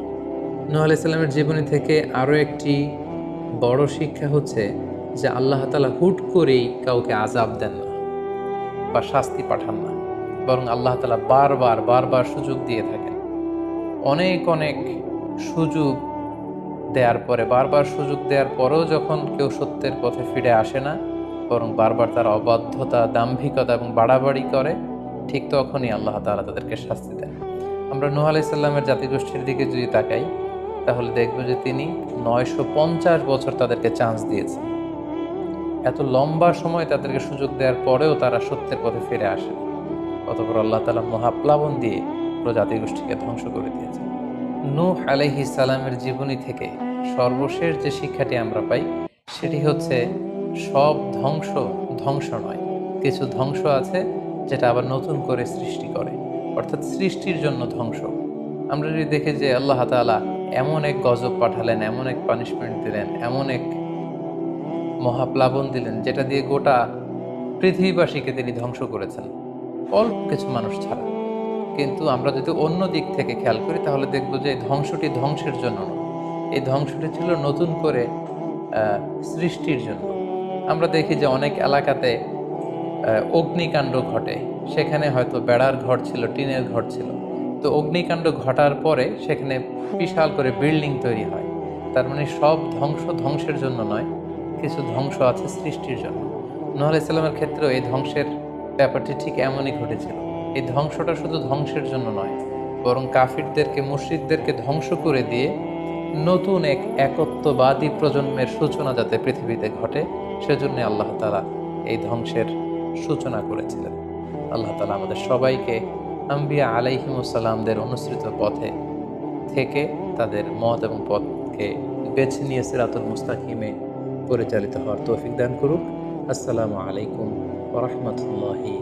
নূহ আলাইহিস সালামের জীবনী থেকে আরও একটি বড় শিক্ষা হচ্ছে যে আল্লাহ তাআলা হুট করেই কাউকে আযাব দেন না বা শাস্তি পাঠান না, বরং আল্লাহ তাআলা বারবার সুযোগ দিয়ে থাকেন। অনেক অনেক সুযোগ দেওয়ার পরে, বারবার সুযোগ দেওয়ার পরেও যখন কেউ সত্যের পথে ফিরে আসে না, বরং বারবার তার অবাধ্যতা, দাম্ভিকতা এবং বাড়াবাড়ি করে, ঠিক তখনই আল্লাহ তাআলা তাদেরকে শাস্তি দেন। আমরা নূহ আলাইহিস সালামের জাতিগোষ্ঠীর দিকে যদি তাকাই, তাহলে দেখব যে তিনি 950 বছর তাদেরকে চান্স দিয়েছেন। এত লম্বা সময় তাদেরকে সুযোগ দেওয়ার পরেও তারা সত্যের পথে ফিরে আসে। অতঃপর আল্লাহ তাআলা মহাপ্লাবন দিয়ে পুরো জাতিগোষ্ঠীকে ধ্বংস করে দিয়েছেন। নূহ আলাইহিস সালামের জীবনী থেকে সর্বশেষ যে শিক্ষাটি আমরা পাই, সেটি হচ্ছে সব ধ্বংস নয়। কিছু ধ্বংস আছে যেটা আবার নতুন করে সৃষ্টি করে, অর্থাৎ সৃষ্টির জন্য ধ্বংস। আমরা যদি দেখি যে আল্লাহ তাআলা এমন এক গজব পাঠালেন, এমন এক পানিশমেন্ট দিলেন, এমন এক মহাপ্লাবন দিলেন, যেটা দিয়ে গোটা পৃথিবীবাসীকে তিনি ধ্বংস করেছেন, অল্প কিছু মানুষ ছাড়া। কিন্তু আমরা যদি অন্য দিক থেকে খেয়াল করি, তাহলে দেখব যে এই ধ্বংসটি ধ্বংসের জন্য নয়, এই ধ্বংসটি ছিল নতুন করে সৃষ্টির জন্য। আমরা দেখি যে অনেক এলাকাতে অগ্নিকাণ্ড ঘটে, সেখানে হয়তো বেড়ার ঘর ছিল, টিনের ঘর ছিল, তো অগ্নিকাণ্ড ঘটার পরে সেখানে বিশাল করে বিল্ডিং তৈরি হয়। তার মানে সব ধ্বংসের জন্য নয়, কিছু ধ্বংস আছে সৃষ্টির জন্য। নূহ আলাইহিস সালামের ক্ষেত্রেও এই ধ্বংসের ব্যাপারটি ঠিক এমনই ঘটেছিল। এই ধ্বংসটা শুধু ধ্বংসের জন্য নয়, বরং কাফিরদেরকে, মুশরিকদেরকে ধ্বংস করে দিয়ে নতুন এক একত্ববাদী প্রজন্মের সূচনা যাতে পৃথিবীতে ঘটে, সেজন্য আল্লাহ তাআলা এই ধ্বংসের সূচনা করেছিলেন। আল্লাহ তাআলা আমাদের সবাইকে আম্বিয়া আলাইহিমুস সালামদের অনুসৃত পথে থেকে তাদের মত এবং পথকে বেছে নিয়ে সিরাতুল মুস্তাকিমে পরিচালিত হওয়ার তৌফিক দান করুক। আসসালামু আলাইকুম ওয়া রাহমাতুল্লাহি